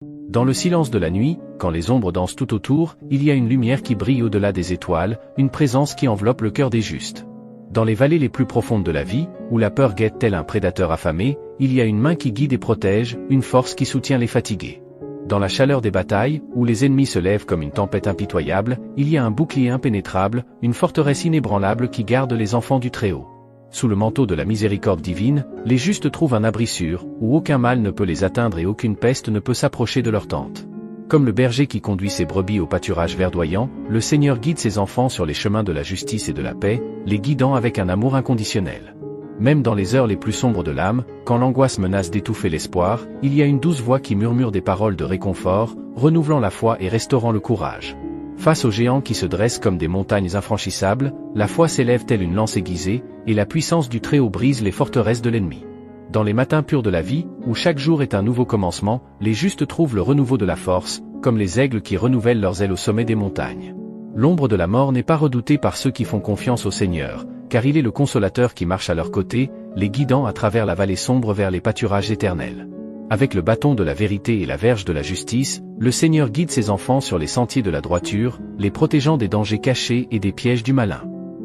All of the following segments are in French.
Dans le silence de la nuit, quand les ombres dansent tout autour, il y a une lumière qui brille au-delà des étoiles, une présence qui enveloppe le cœur des justes. Dans les vallées les plus profondes de la vie, où la peur guette tel un prédateur affamé, il y a une main qui guide et protège, une force qui soutient les fatigués. Dans la chaleur des batailles, où les ennemis se lèvent comme une tempête impitoyable, il y a un bouclier impénétrable, une forteresse inébranlable qui garde les enfants du Très-Haut. Sous le manteau de la miséricorde divine, les justes trouvent un abri sûr, où aucun mal ne peut les atteindre et aucune peste ne peut s'approcher de leur tente. Comme le berger qui conduit ses brebis au pâturage verdoyant, le Seigneur guide ses enfants sur les chemins de la justice et de la paix, les guidant avec un amour inconditionnel. Même dans les heures les plus sombres de l'âme, quand l'angoisse menace d'étouffer l'espoir, il y a une douce voix qui murmure des paroles de réconfort, renouvelant la foi et restaurant le courage. Face aux géants qui se dressent comme des montagnes infranchissables, la foi s'élève telle une lance aiguisée, et la puissance du Très-Haut brise les forteresses de l'ennemi. Dans les matins purs de la vie, où chaque jour est un nouveau commencement, les justes trouvent le renouveau de la force, comme les aigles qui renouvellent leurs ailes au sommet des montagnes. L'ombre de la mort n'est pas redoutée par ceux qui font confiance au Seigneur, car il est le consolateur qui marche à leur côté, les guidant à travers la vallée sombre vers les pâturages éternels. Avec le bâton de la vérité et la verge de la justice, le Seigneur guide ses enfants sur les sentiers de la droiture, les protégeant des dangers cachés et des pièges du malin.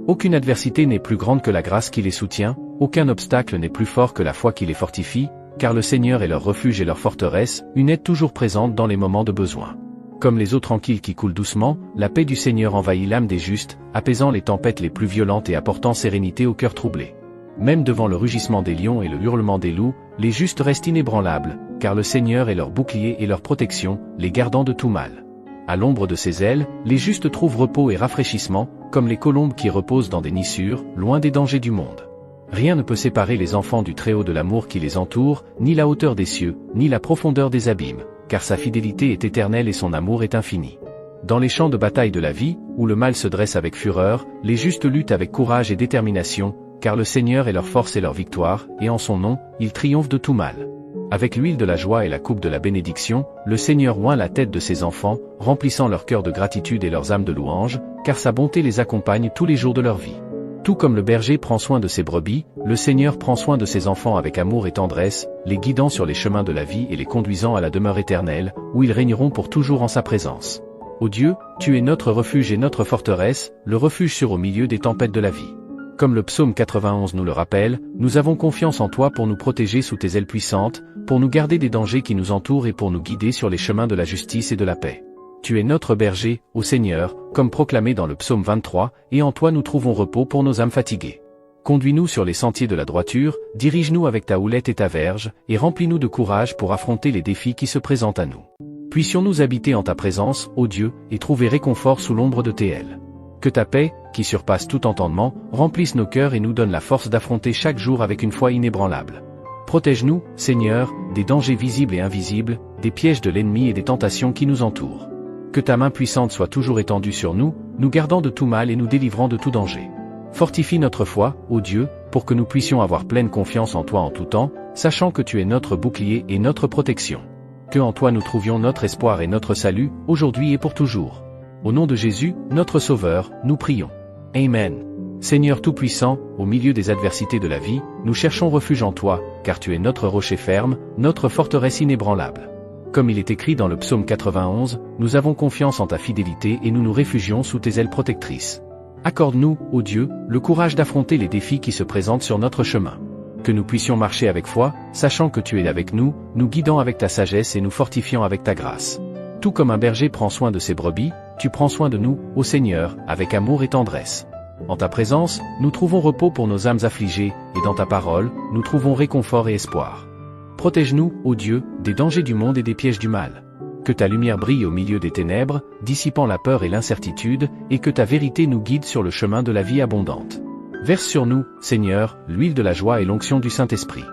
Aucune adversité n'est plus grande que la grâce qui les soutient, aucun obstacle n'est plus fort que la foi qui les fortifie, car le Seigneur est leur refuge et leur forteresse, une aide toujours présente dans les moments de besoin. Comme les eaux tranquilles qui coulent doucement, la paix du Seigneur envahit l'âme des justes, apaisant les tempêtes les plus violentes et apportant sérénité au cœur troublé. Même devant le rugissement des lions et le hurlement des loups, les justes restent inébranlables, car le Seigneur est leur bouclier et leur protection, les gardant de tout mal. À l'ombre de ses ailes, les justes trouvent repos et rafraîchissement, comme les colombes qui reposent dans des nids sûrs, loin des dangers du monde. Rien ne peut séparer les enfants du Très-Haut de l'amour qui les entoure, ni la hauteur des cieux, ni la profondeur des abîmes, car sa fidélité est éternelle et son amour est infini. Dans les champs de bataille de la vie, où le mal se dresse avec fureur, les justes luttent avec courage et détermination, car le Seigneur est leur force et leur victoire, et en son nom, ils triomphent de tout mal. Avec l'huile de la joie et la coupe de la bénédiction, le Seigneur oint la tête de ses enfants, remplissant leur cœur de gratitude et leurs âmes de louange, car sa bonté les accompagne tous les jours de leur vie. Tout comme le berger prend soin de ses brebis, le Seigneur prend soin de ses enfants avec amour et tendresse, les guidant sur les chemins de la vie et les conduisant à la demeure éternelle, où ils régneront pour toujours en sa présence. Ô Dieu, tu es notre refuge et notre forteresse, le refuge sûr au milieu des tempêtes de la vie. Comme le psaume 91 nous le rappelle, nous avons confiance en toi pour nous protéger sous tes ailes puissantes, pour nous garder des dangers qui nous entourent et pour nous guider sur les chemins de la justice et de la paix. Tu es notre berger, ô Seigneur, comme proclamé dans le psaume 23, et en toi nous trouvons repos pour nos âmes fatiguées. Conduis-nous sur les sentiers de la droiture, dirige-nous avec ta houlette et ta verge, et remplis-nous de courage pour affronter les défis qui se présentent à nous. Puissions-nous habiter en ta présence, ô Dieu, et trouver réconfort sous l'ombre de tes ailes. Que ta paix, qui surpasse tout entendement, remplisse nos cœurs et nous donne la force d'affronter chaque jour avec une foi inébranlable. Protège-nous, Seigneur, des dangers visibles et invisibles, des pièges de l'ennemi et des tentations qui nous entourent. Que ta main puissante soit toujours étendue sur nous, nous gardant de tout mal et nous délivrant de tout danger. Fortifie notre foi, ô Dieu, pour que nous puissions avoir pleine confiance en toi en tout temps, sachant que tu es notre bouclier et notre protection. Que en toi nous trouvions notre espoir et notre salut, aujourd'hui et pour toujours. Au nom de Jésus, notre Sauveur, nous prions. Amen. Seigneur Tout-Puissant, au milieu des adversités de la vie, nous cherchons refuge en toi, car tu es notre rocher ferme, notre forteresse inébranlable. Comme il est écrit dans le psaume 91, nous avons confiance en ta fidélité et nous nous réfugions sous tes ailes protectrices. Accorde-nous, ô Dieu, le courage d'affronter les défis qui se présentent sur notre chemin. Que nous puissions marcher avec foi, sachant que tu es avec nous, nous guidant avec ta sagesse et nous fortifiant avec ta grâce. Tout comme un berger prend soin de ses brebis, tu prends soin de nous, ô Seigneur, avec amour et tendresse. En ta présence, nous trouvons repos pour nos âmes affligées, et dans ta parole, nous trouvons réconfort et espoir. Protège-nous, ô Dieu, des dangers du monde et des pièges du mal. Que ta lumière brille au milieu des ténèbres, dissipant la peur et l'incertitude, et que ta vérité nous guide sur le chemin de la vie abondante. Verse sur nous, Seigneur, l'huile de la joie et l'onction du Saint-Esprit.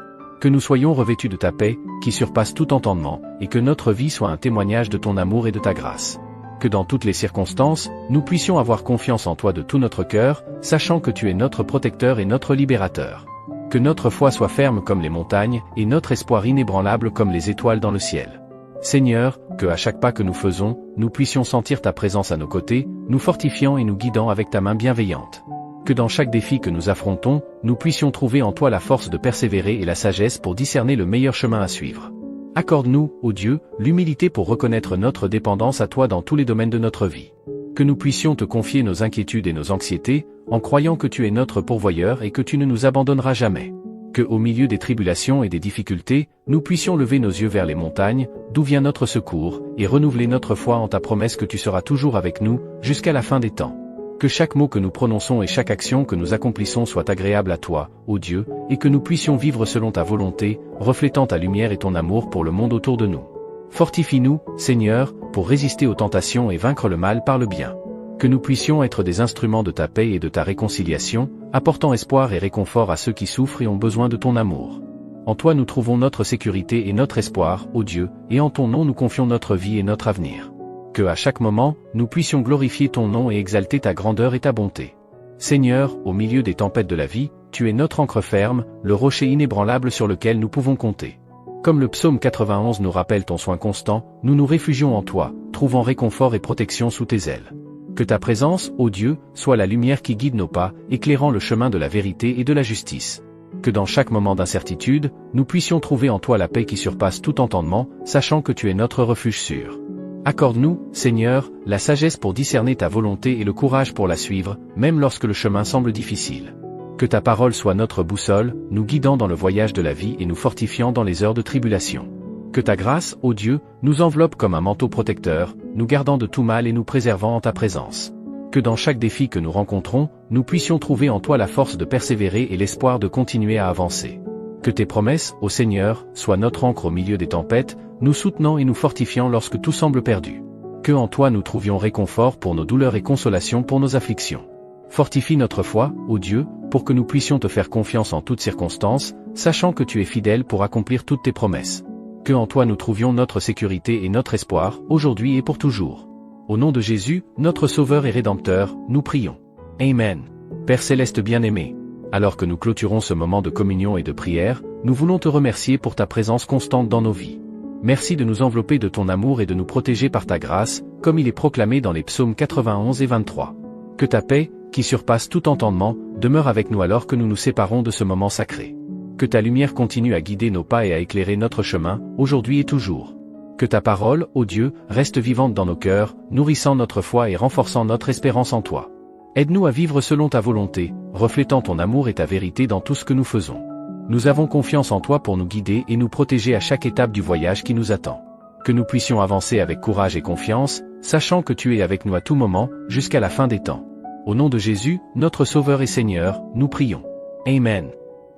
Que nous soyons revêtus de ta paix, qui surpasse tout entendement, et que notre vie soit un témoignage de ton amour et de ta grâce. Que dans toutes les circonstances, nous puissions avoir confiance en toi de tout notre cœur, sachant que tu es notre protecteur et notre libérateur. Que notre foi soit ferme comme les montagnes, et notre espoir inébranlable comme les étoiles dans le ciel. Seigneur, que à chaque pas que nous faisons, nous puissions sentir ta présence à nos côtés, nous fortifiant et nous guidant avec ta main bienveillante. Que dans chaque défi que nous affrontons, nous puissions trouver en toi la force de persévérer et la sagesse pour discerner le meilleur chemin à suivre. Accorde-nous, ô Dieu, l'humilité pour reconnaître notre dépendance à toi dans tous les domaines de notre vie. Que nous puissions te confier nos inquiétudes et nos anxiétés, en croyant que tu es notre pourvoyeur et que tu ne nous abandonneras jamais. Que, au milieu des tribulations et des difficultés, nous puissions lever nos yeux vers les montagnes, d'où vient notre secours, et renouveler notre foi en ta promesse que tu seras toujours avec nous, jusqu'à la fin des temps. Que chaque mot que nous prononçons et chaque action que nous accomplissons soit agréable à toi, ô Dieu, et que nous puissions vivre selon ta volonté, reflétant ta lumière et ton amour pour le monde autour de nous. Fortifie-nous, Seigneur, pour résister aux tentations et vaincre le mal par le bien. Que nous puissions être des instruments de ta paix et de ta réconciliation, apportant espoir et réconfort à ceux qui souffrent et ont besoin de ton amour. En toi nous trouvons notre sécurité et notre espoir, ô Dieu, et en ton nom nous confions notre vie et notre avenir. Que à chaque moment, nous puissions glorifier ton nom et exalter ta grandeur et ta bonté. Seigneur, au milieu des tempêtes de la vie, tu es notre ancre ferme, le rocher inébranlable sur lequel nous pouvons compter. Comme le psaume 91 nous rappelle ton soin constant, nous nous réfugions en toi, trouvant réconfort et protection sous tes ailes. Que ta présence, ô Dieu, soit la lumière qui guide nos pas, éclairant le chemin de la vérité et de la justice. Que dans chaque moment d'incertitude, nous puissions trouver en toi la paix qui surpasse tout entendement, sachant que tu es notre refuge sûr. Accorde-nous, Seigneur, la sagesse pour discerner ta volonté et le courage pour la suivre, même lorsque le chemin semble difficile. Que ta parole soit notre boussole, nous guidant dans le voyage de la vie et nous fortifiant dans les heures de tribulation. Que ta grâce, ô Dieu, nous enveloppe comme un manteau protecteur, nous gardant de tout mal et nous préservant en ta présence. Que dans chaque défi que nous rencontrons, nous puissions trouver en toi la force de persévérer et l'espoir de continuer à avancer. Que tes promesses, ô Seigneur, soient notre ancre au milieu des tempêtes, nous soutenant et nous fortifiant lorsque tout semble perdu. Que en toi nous trouvions réconfort pour nos douleurs et consolation pour nos afflictions. Fortifie notre foi, ô Dieu, pour que nous puissions te faire confiance en toutes circonstances, sachant que tu es fidèle pour accomplir toutes tes promesses. Que en toi nous trouvions notre sécurité et notre espoir, aujourd'hui et pour toujours. Au nom de Jésus, notre Sauveur et Rédempteur, nous prions. Amen. Père céleste bien-aimé, alors que nous clôturons ce moment de communion et de prière, nous voulons te remercier pour ta présence constante dans nos vies. Merci de nous envelopper de ton amour et de nous protéger par ta grâce, comme il est proclamé dans les psaumes 91 et 23. Que ta paix, qui surpasse tout entendement, demeure avec nous alors que nous nous séparons de ce moment sacré. Que ta lumière continue à guider nos pas et à éclairer notre chemin, aujourd'hui et toujours. Que ta parole, ô Dieu, reste vivante dans nos cœurs, nourrissant notre foi et renforçant notre espérance en toi. Aide-nous à vivre selon ta volonté, reflétant ton amour et ta vérité dans tout ce que nous faisons. Nous avons confiance en toi pour nous guider et nous protéger à chaque étape du voyage qui nous attend. Que nous puissions avancer avec courage et confiance, sachant que tu es avec nous à tout moment, jusqu'à la fin des temps. Au nom de Jésus, notre Sauveur et Seigneur, nous prions. Amen.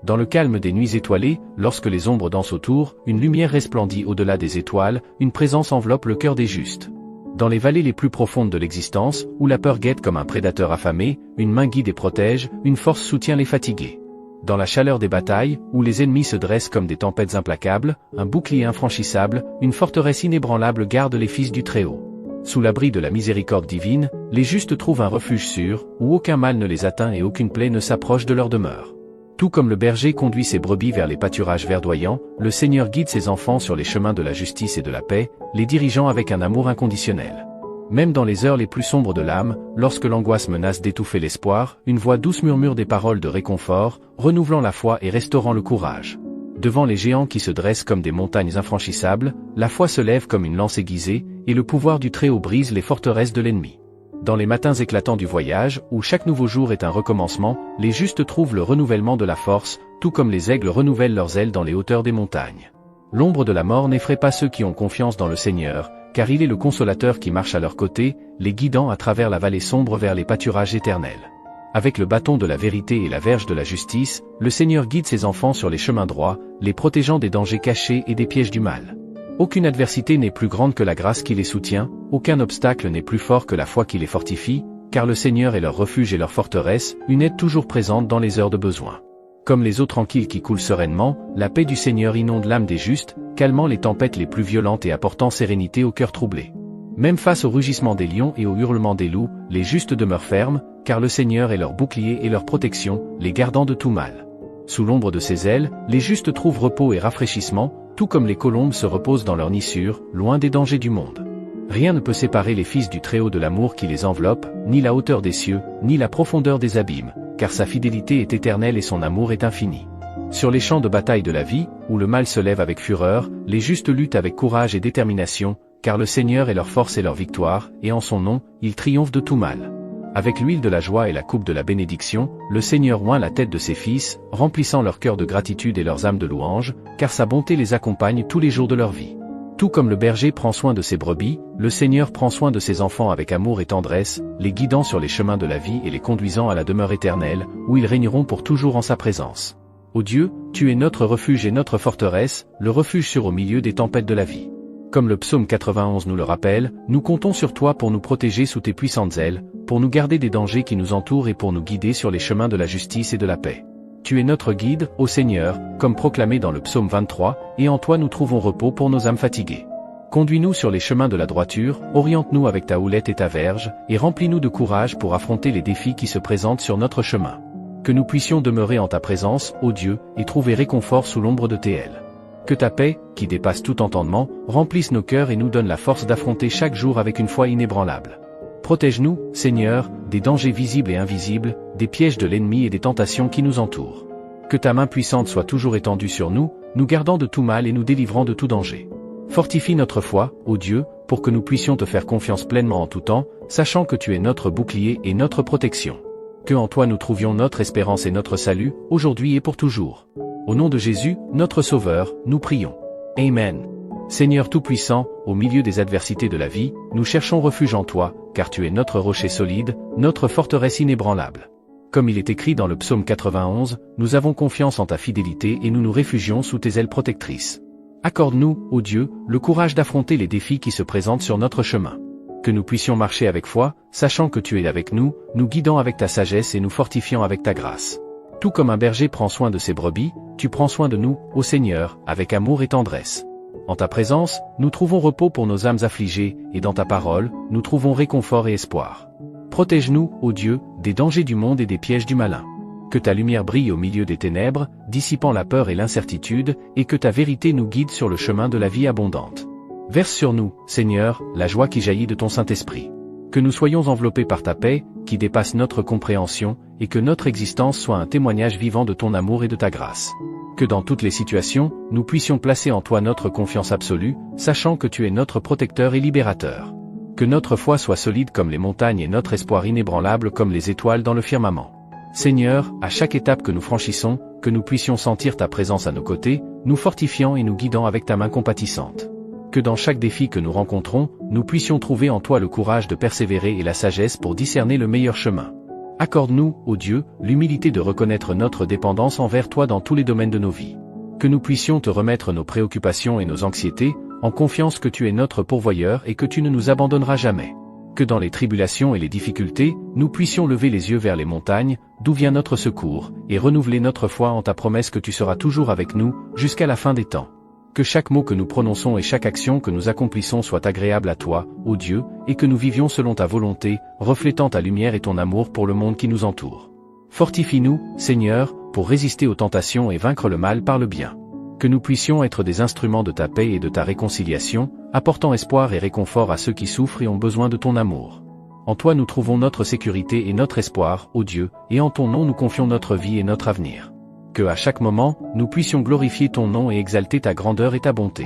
Dans le calme des nuits étoilées, lorsque les ombres dansent autour, une lumière resplendit au-delà des étoiles, une présence enveloppe le cœur des justes. Dans les vallées les plus profondes de l'existence, où la peur guette comme un prédateur affamé, une main guide et protège, une force soutient les fatigués. Dans la chaleur des batailles, où les ennemis se dressent comme des tempêtes implacables, un bouclier infranchissable, une forteresse inébranlable garde les fils du Très-Haut. Sous l'abri de la miséricorde divine, les justes trouvent un refuge sûr, où aucun mal ne les atteint et aucune plaie ne s'approche de leur demeure. Tout comme le berger conduit ses brebis vers les pâturages verdoyants, le Seigneur guide ses enfants sur les chemins de la justice et de la paix, les dirigeant avec un amour inconditionnel. Même dans les heures les plus sombres de l'âme, lorsque l'angoisse menace d'étouffer l'espoir, une voix douce murmure des paroles de réconfort, renouvelant la foi et restaurant le courage. Devant les géants qui se dressent comme des montagnes infranchissables, la foi se lève comme une lance aiguisée, et le pouvoir du Très-Haut brise les forteresses de l'ennemi. Dans les matins éclatants du voyage, où chaque nouveau jour est un recommencement, les justes trouvent le renouvellement de la force, tout comme les aigles renouvellent leurs ailes dans les hauteurs des montagnes. L'ombre de la mort n'effraie pas ceux qui ont confiance dans le Seigneur, car il est le consolateur qui marche à leur côté, les guidant à travers la vallée sombre vers les pâturages éternels. Avec le bâton de la vérité et la verge de la justice, le Seigneur guide ses enfants sur les chemins droits, les protégeant des dangers cachés et des pièges du mal. Aucune adversité n'est plus grande que la grâce qui les soutient, aucun obstacle n'est plus fort que la foi qui les fortifie, car le Seigneur est leur refuge et leur forteresse, une aide toujours présente dans les heures de besoin. Comme les eaux tranquilles qui coulent sereinement, la paix du Seigneur inonde l'âme des justes, calmant les tempêtes les plus violentes et apportant sérénité au cœur troublé. Même face au rugissement des lions et au hurlement des loups, les justes demeurent fermes, car le Seigneur est leur bouclier et leur protection, les gardant de tout mal. Sous l'ombre de ses ailes, les justes trouvent repos et rafraîchissement, tout comme les colombes se reposent dans leur nissure, loin des dangers du monde. Rien ne peut séparer les fils du Très-Haut de l'amour qui les enveloppe, ni la hauteur des cieux, ni la profondeur des abîmes, car sa fidélité est éternelle et son amour est infini. Sur les champs de bataille de la vie, où le mal se lève avec fureur, les justes luttent avec courage et détermination, car le Seigneur est leur force et leur victoire, et en son nom, ils triomphent de tout mal. Avec l'huile de la joie et la coupe de la bénédiction, le Seigneur oint la tête de ses fils, remplissant leur cœur de gratitude et leurs âmes de louange, car sa bonté les accompagne tous les jours de leur vie. Tout comme le berger prend soin de ses brebis, le Seigneur prend soin de ses enfants avec amour et tendresse, les guidant sur les chemins de la vie et les conduisant à la demeure éternelle, où ils régneront pour toujours en sa présence. Ô Dieu, tu es notre refuge et notre forteresse, le refuge sûr au milieu des tempêtes de la vie. Comme le psaume 91 nous le rappelle, nous comptons sur toi pour nous protéger sous tes puissantes ailes, pour nous garder des dangers qui nous entourent et pour nous guider sur les chemins de la justice et de la paix. Tu es notre guide, ô Seigneur, comme proclamé dans le psaume 23, et en toi nous trouvons repos pour nos âmes fatiguées. Conduis-nous sur les chemins de la droiture, oriente-nous avec ta houlette et ta verge, et remplis-nous de courage pour affronter les défis qui se présentent sur notre chemin. Que nous puissions demeurer en ta présence, ô Dieu, et trouver réconfort sous l'ombre de tes ailes. Que ta paix, qui dépasse tout entendement, remplisse nos cœurs et nous donne la force d'affronter chaque jour avec une foi inébranlable. Protège-nous, Seigneur, des dangers visibles et invisibles, des pièges de l'ennemi et des tentations qui nous entourent. Que ta main puissante soit toujours étendue sur nous, nous gardant de tout mal et nous délivrant de tout danger. Fortifie notre foi, ô Dieu, pour que nous puissions te faire confiance pleinement en tout temps, sachant que tu es notre bouclier et notre protection. Que en toi nous trouvions notre espérance et notre salut, aujourd'hui et pour toujours. Au nom de Jésus, notre Sauveur, nous prions. Amen. Seigneur Tout-Puissant, au milieu des adversités de la vie, nous cherchons refuge en toi, car tu es notre rocher solide, notre forteresse inébranlable. Comme il est écrit dans le psaume 91, nous avons confiance en ta fidélité et nous nous réfugions sous tes ailes protectrices. Accorde-nous, ô Dieu, le courage d'affronter les défis qui se présentent sur notre chemin. Que nous puissions marcher avec foi, sachant que tu es avec nous, nous guidant avec ta sagesse et nous fortifiant avec ta grâce. Tout comme un berger prend soin de ses brebis, tu prends soin de nous, ô Seigneur, avec amour et tendresse. En ta présence, nous trouvons repos pour nos âmes affligées, et dans ta parole, nous trouvons réconfort et espoir. Protège-nous, ô Dieu, des dangers du monde et des pièges du malin. Que ta lumière brille au milieu des ténèbres, dissipant la peur et l'incertitude, et que ta vérité nous guide sur le chemin de la vie abondante. Verse sur nous, Seigneur, la joie qui jaillit de ton Saint-Esprit. Que nous soyons enveloppés par ta paix, qui dépasse notre compréhension, et que notre existence soit un témoignage vivant de ton amour et de ta grâce. Que dans toutes les situations, nous puissions placer en toi notre confiance absolue, sachant que tu es notre protecteur et libérateur. Que notre foi soit solide comme les montagnes et notre espoir inébranlable comme les étoiles dans le firmament. Seigneur, à chaque étape que nous franchissons, que nous puissions sentir ta présence à nos côtés, nous fortifiant et nous guidant avec ta main compatissante. Que dans chaque défi que nous rencontrons, nous puissions trouver en toi le courage de persévérer et la sagesse pour discerner le meilleur chemin. Accorde-nous, ô Dieu, l'humilité de reconnaître notre dépendance envers toi dans tous les domaines de nos vies. Que nous puissions te remettre nos préoccupations et nos anxiétés, en confiance que tu es notre pourvoyeur et que tu ne nous abandonneras jamais. Que dans les tribulations et les difficultés, nous puissions lever les yeux vers les montagnes, d'où vient notre secours, et renouveler notre foi en ta promesse que tu seras toujours avec nous, jusqu'à la fin des temps. Que chaque mot que nous prononçons et chaque action que nous accomplissons soit agréable à toi, ô Dieu, et que nous vivions selon ta volonté, reflétant ta lumière et ton amour pour le monde qui nous entoure. Fortifie-nous, Seigneur, pour résister aux tentations et vaincre le mal par le bien. Que nous puissions être des instruments de ta paix et de ta réconciliation, apportant espoir et réconfort à ceux qui souffrent et ont besoin de ton amour. En toi nous trouvons notre sécurité et notre espoir, ô Dieu, et en ton nom nous confions notre vie et notre avenir. Que à chaque moment, nous puissions glorifier ton nom et exalter ta grandeur et ta bonté.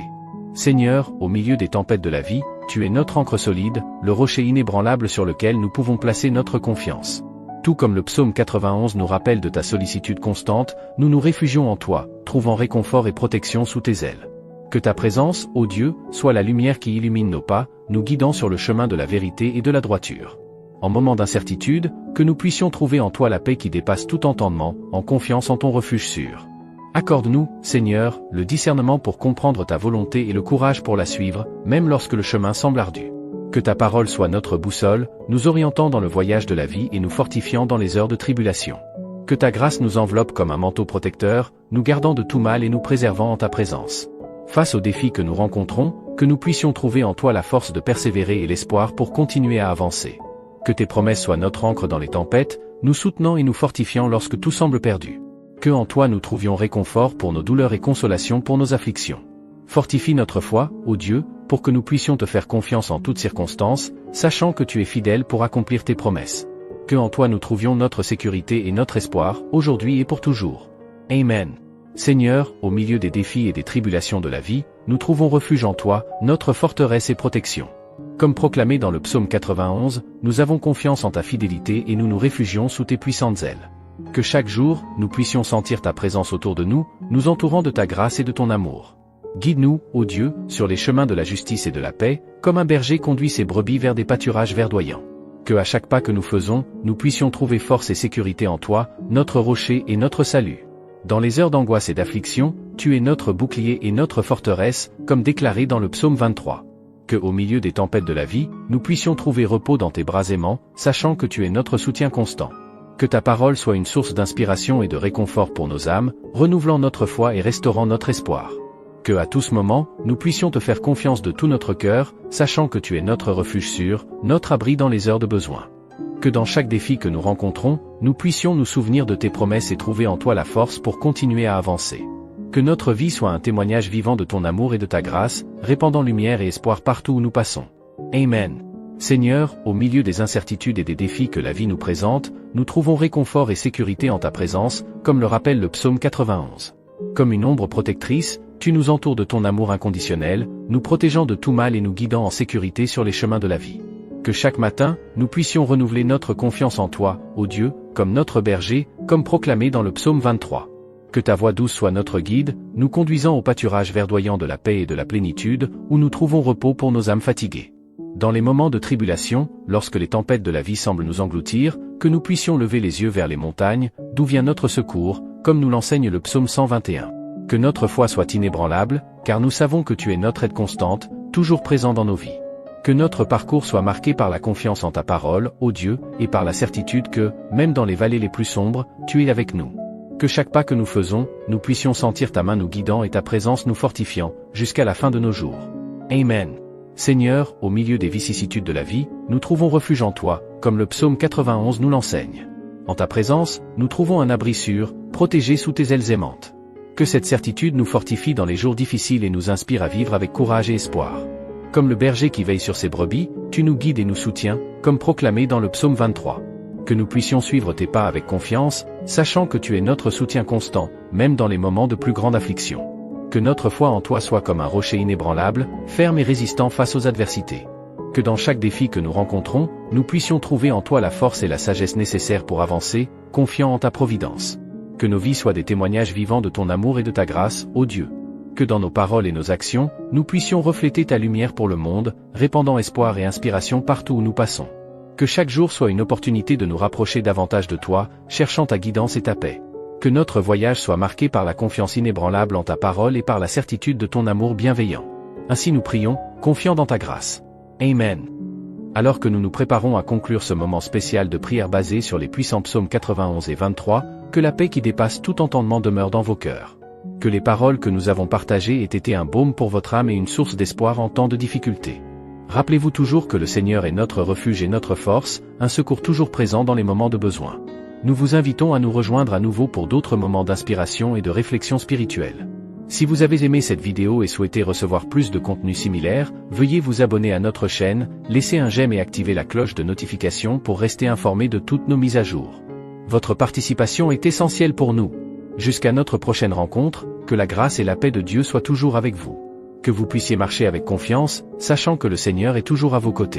Seigneur, au milieu des tempêtes de la vie, tu es notre ancre solide, le rocher inébranlable sur lequel nous pouvons placer notre confiance. Tout comme le psaume 91 nous rappelle de ta sollicitude constante, nous nous réfugions en toi, trouvant réconfort et protection sous tes ailes. Que ta présence, ô Dieu, soit la lumière qui illumine nos pas, nous guidant sur le chemin de la vérité et de la droiture. En moment d'incertitude, que nous puissions trouver en toi la paix qui dépasse tout entendement, en confiance en ton refuge sûr. Accorde-nous, Seigneur, le discernement pour comprendre ta volonté et le courage pour la suivre, même lorsque le chemin semble ardu. Que ta parole soit notre boussole, nous orientant dans le voyage de la vie et nous fortifiant dans les heures de tribulation. Que ta grâce nous enveloppe comme un manteau protecteur, nous gardant de tout mal et nous préservant en ta présence. Face aux défis que nous rencontrons, que nous puissions trouver en toi la force de persévérer et l'espoir pour continuer à avancer. Que tes promesses soient notre ancre dans les tempêtes, nous soutenant et nous fortifiant lorsque tout semble perdu. Que en toi nous trouvions réconfort pour nos douleurs et consolation pour nos afflictions. Fortifie notre foi, ô Dieu, pour que nous puissions te faire confiance en toutes circonstances, sachant que tu es fidèle pour accomplir tes promesses. Que en toi nous trouvions notre sécurité et notre espoir, aujourd'hui et pour toujours. Amen. Seigneur, au milieu des défis et des tribulations de la vie, nous trouvons refuge en toi, notre forteresse et protection. Comme proclamé dans le psaume 91, nous avons confiance en ta fidélité et nous nous réfugions sous tes puissantes ailes. Que chaque jour, nous puissions sentir ta présence autour de nous, nous entourant de ta grâce et de ton amour. Guide-nous, ô Dieu, sur les chemins de la justice et de la paix, comme un berger conduit ses brebis vers des pâturages verdoyants. Que à chaque pas que nous faisons, nous puissions trouver force et sécurité en toi, notre rocher et notre salut. Dans les heures d'angoisse et d'affliction, tu es notre bouclier et notre forteresse, comme déclaré dans le psaume 23. Que au milieu des tempêtes de la vie, nous puissions trouver repos dans tes bras aimants, sachant que tu es notre soutien constant. Que ta parole soit une source d'inspiration et de réconfort pour nos âmes, renouvelant notre foi et restaurant notre espoir. Que à tout ce moment, nous puissions te faire confiance de tout notre cœur, sachant que tu es notre refuge sûr, notre abri dans les heures de besoin. Que dans chaque défi que nous rencontrons, nous puissions nous souvenir de tes promesses et trouver en toi la force pour continuer à avancer. Que notre vie soit un témoignage vivant de ton amour et de ta grâce, répandant lumière et espoir partout où nous passons. Amen. Seigneur, au milieu des incertitudes et des défis que la vie nous présente, nous trouvons réconfort et sécurité en ta présence, comme le rappelle le psaume 91. Comme une ombre protectrice, tu nous entoures de ton amour inconditionnel, nous protégeant de tout mal et nous guidant en sécurité sur les chemins de la vie. Que chaque matin, nous puissions renouveler notre confiance en toi, ô Dieu, comme notre berger, comme proclamé dans le psaume 23. Que ta voix douce soit notre guide, nous conduisant au pâturage verdoyant de la paix et de la plénitude, où nous trouvons repos pour nos âmes fatiguées. Dans les moments de tribulation, lorsque les tempêtes de la vie semblent nous engloutir, que nous puissions lever les yeux vers les montagnes, d'où vient notre secours, comme nous l'enseigne le psaume 121. Que notre foi soit inébranlable, car nous savons que tu es notre aide constante, toujours présent dans nos vies. Que notre parcours soit marqué par la confiance en ta parole, ô Dieu, et par la certitude que, même dans les vallées les plus sombres, tu es avec nous. Que chaque pas que nous faisons, nous puissions sentir ta main nous guidant et ta présence nous fortifiant, jusqu'à la fin de nos jours. Amen. Seigneur, au milieu des vicissitudes de la vie, nous trouvons refuge en toi, comme le psaume 91 nous l'enseigne. En ta présence, nous trouvons un abri sûr, protégé sous tes ailes aimantes. Que cette certitude nous fortifie dans les jours difficiles et nous inspire à vivre avec courage et espoir. Comme le berger qui veille sur ses brebis, tu nous guides et nous soutiens, comme proclamé dans le psaume 23. Que nous puissions suivre tes pas avec confiance, sachant que tu es notre soutien constant, même dans les moments de plus grande affliction. Que notre foi en toi soit comme un rocher inébranlable, ferme et résistant face aux adversités. Que dans chaque défi que nous rencontrons, nous puissions trouver en toi la force et la sagesse nécessaires pour avancer, confiant en ta providence. Que nos vies soient des témoignages vivants de ton amour et de ta grâce, ô Dieu. Que dans nos paroles et nos actions, nous puissions refléter ta lumière pour le monde, répandant espoir et inspiration partout où nous passons. Que chaque jour soit une opportunité de nous rapprocher davantage de toi, cherchant ta guidance et ta paix. Que notre voyage soit marqué par la confiance inébranlable en ta parole et par la certitude de ton amour bienveillant. Ainsi nous prions, confiants dans ta grâce. Amen. Alors que nous nous préparons à conclure ce moment spécial de prière basé sur les puissants psaumes 91 et 23, que la paix qui dépasse tout entendement demeure dans vos cœurs. Que les paroles que nous avons partagées aient été un baume pour votre âme et une source d'espoir en temps de difficulté. Rappelez-vous toujours que le Seigneur est notre refuge et notre force, un secours toujours présent dans les moments de besoin. Nous vous invitons à nous rejoindre à nouveau pour d'autres moments d'inspiration et de réflexion spirituelle. Si vous avez aimé cette vidéo et souhaitez recevoir plus de contenu similaire, veuillez vous abonner à notre chaîne, laisser un j'aime et activer la cloche de notification pour rester informé de toutes nos mises à jour. Votre participation est essentielle pour nous. Jusqu'à notre prochaine rencontre, que la grâce et la paix de Dieu soient toujours avec vous. Que vous puissiez marcher avec confiance, sachant que le Seigneur est toujours à vos côtés.